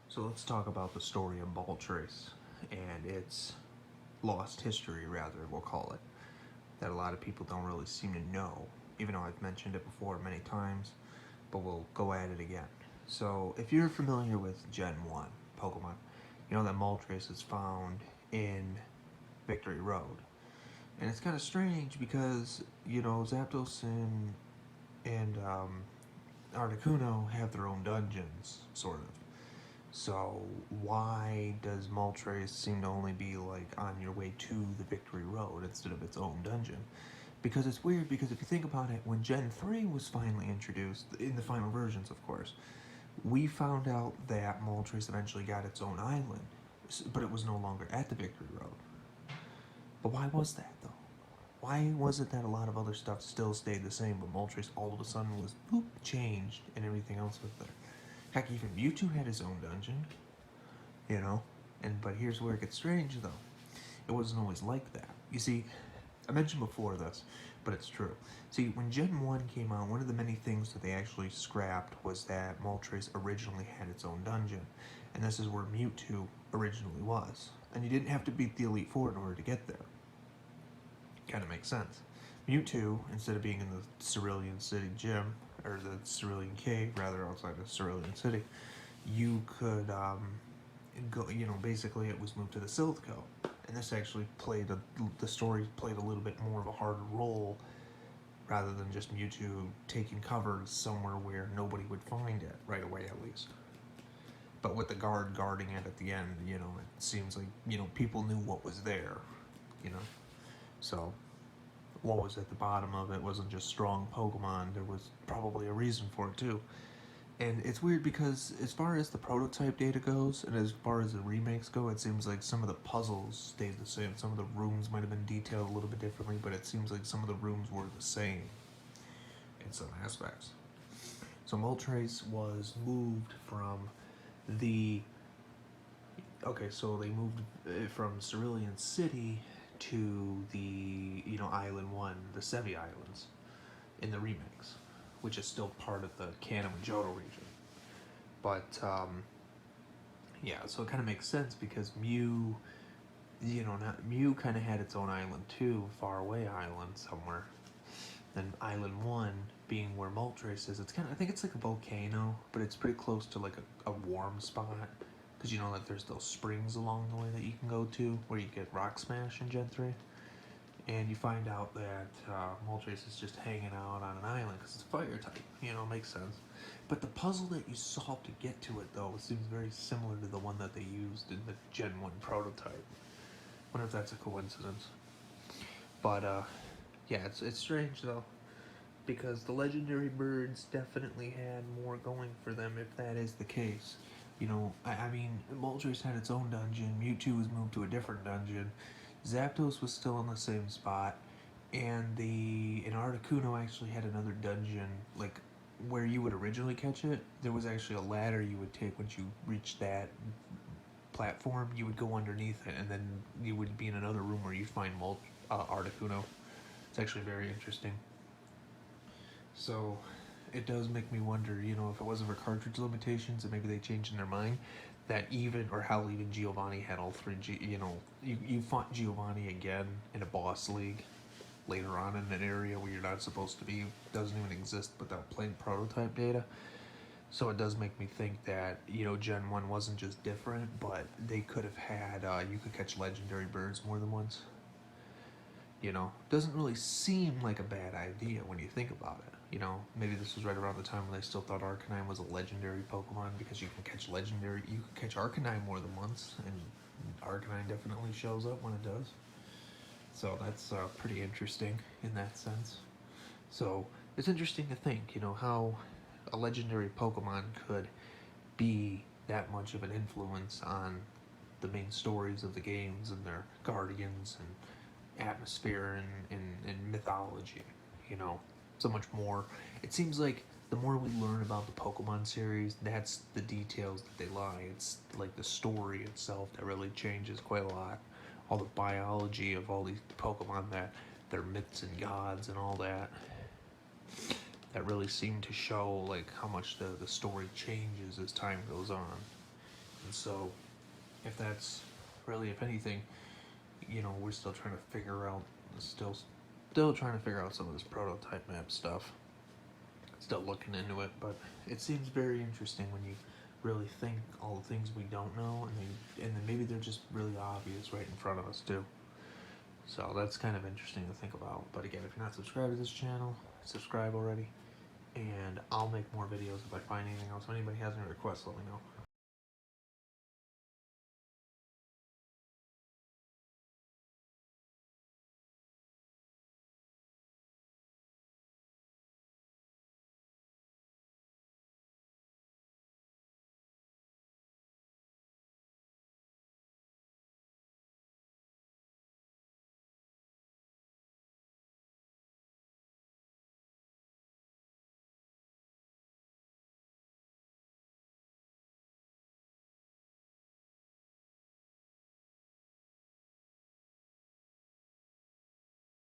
So let's talk about the story of Moltres and its lost history, rather, we'll call it, that a lot of people don't really seem to know, even though I've mentioned it before many times, but we'll go at it again. So, if you're familiar with Gen 1 Pokemon, you know that Moltres is found in Victory Road. And it's kind of strange because, Zapdos and Articuno have their own dungeons, sort of. So why does Moltres seem to only be like on your way to the Victory Road instead of its own dungeon? Because it's weird because if you think about it, when Gen 3 was finally introduced, in the final versions of course, we found out that Moltres eventually got its own island, but it was no longer at the Victory Road. But why was that though? Why was it that a lot of other stuff still stayed the same, but Moltres all of a sudden was boop, changed and everything else was there? Heck, even Mewtwo had his own dungeon, you know? But here's where it gets strange though. It wasn't always like that. You see, I mentioned before this, but it's true. See, when Gen 1 came out, one of the many things that they actually scrapped was that Moltres originally had its own dungeon. And this is where Mewtwo originally was. And you didn't have to beat the Elite Four in order to get there. Kind of makes sense. Mewtwo, instead of being in the Cerulean City gym, or the Cerulean Cave, rather, outside of Cerulean City, you could go, basically it was moved to the Silphco. And this actually the story played a little bit more of a harder role rather than just Mewtwo taking cover somewhere where nobody would find it right away, at least. But with the guard guarding it at the end, it seems like, people knew what was there, you know? So, what was at the bottom of it wasn't just strong Pokemon, there was probably a reason for it too. And it's weird because as far as the prototype data goes, and as far as the remakes go, it seems like some of the puzzles stayed the same. Some of the rooms might have been detailed a little bit differently, but it seems like some of the rooms were the same in some aspects. So Moltres was moved from the... Okay, so they moved from Cerulean City to the, Island 1, the Sevi Islands, in the remakes, which is still part of the Kanto and Johto region. But, yeah, so it kind of makes sense because Mew, Mew kind of had its own island too, far away island somewhere. Then Island 1 being where Moltres is, it's kind of, I think it's like a volcano, but it's pretty close to like a warm spot. Because that there's those springs along the way that you can go to where you get Rock Smash in Gen 3. And you find out that Moltres is just hanging out on an island because it's fire type. Makes sense. But the puzzle that you solve to get to it, though, seems very similar to the one that they used in the Gen 1 prototype. Wonder if that's a coincidence. But, yeah, it's strange, though. Because the legendary birds definitely had more going for them if that is the case. I mean, Moltres had its own dungeon, Mewtwo was moved to a different dungeon, Zapdos was still in the same spot, and Articuno actually had another dungeon, like, where you would originally catch it, there was actually a ladder you would take once you reached that platform, you would go underneath it, and then you would be in another room where you'd find Articuno. It's actually very interesting. So, it does make me wonder, if it wasn't for cartridge limitations and maybe they changed in their mind, that how even Giovanni had all three, you fought Giovanni again in a boss league later on in an area where you're not supposed to be, doesn't even exist without playing prototype data. So it does make me think that, Gen 1 wasn't just different, but they could have had, you could catch legendary birds more than once. Doesn't really seem like a bad idea when you think about it. Maybe this was right around the time when they still thought Arcanine was a legendary Pokemon because you can catch Arcanine more than once, and Arcanine definitely shows up when it does. So that's pretty interesting in that sense. So it's interesting to think, how a legendary Pokemon could be that much of an influence on the main stories of the games and their guardians and atmosphere and mythology, so much more. It seems like the more we learn about the Pokemon series, that's the details that they lie. It's like the story itself that really changes quite a lot. All the biology of all these Pokemon, that their myths and gods and all that really seem to show like how much the story changes as time goes on. So if that's really, if anything, you know, we're still trying to figure out, still trying to figure out some of this prototype map stuff. Still looking into it, but it seems very interesting when you really think all the things we don't know, and then maybe they're just really obvious right in front of us too. So that's kind of interesting to think about. But again, if you're not subscribed to this channel, subscribe already, and I'll make more videos if I find anything else. If anybody has any requests, let me know.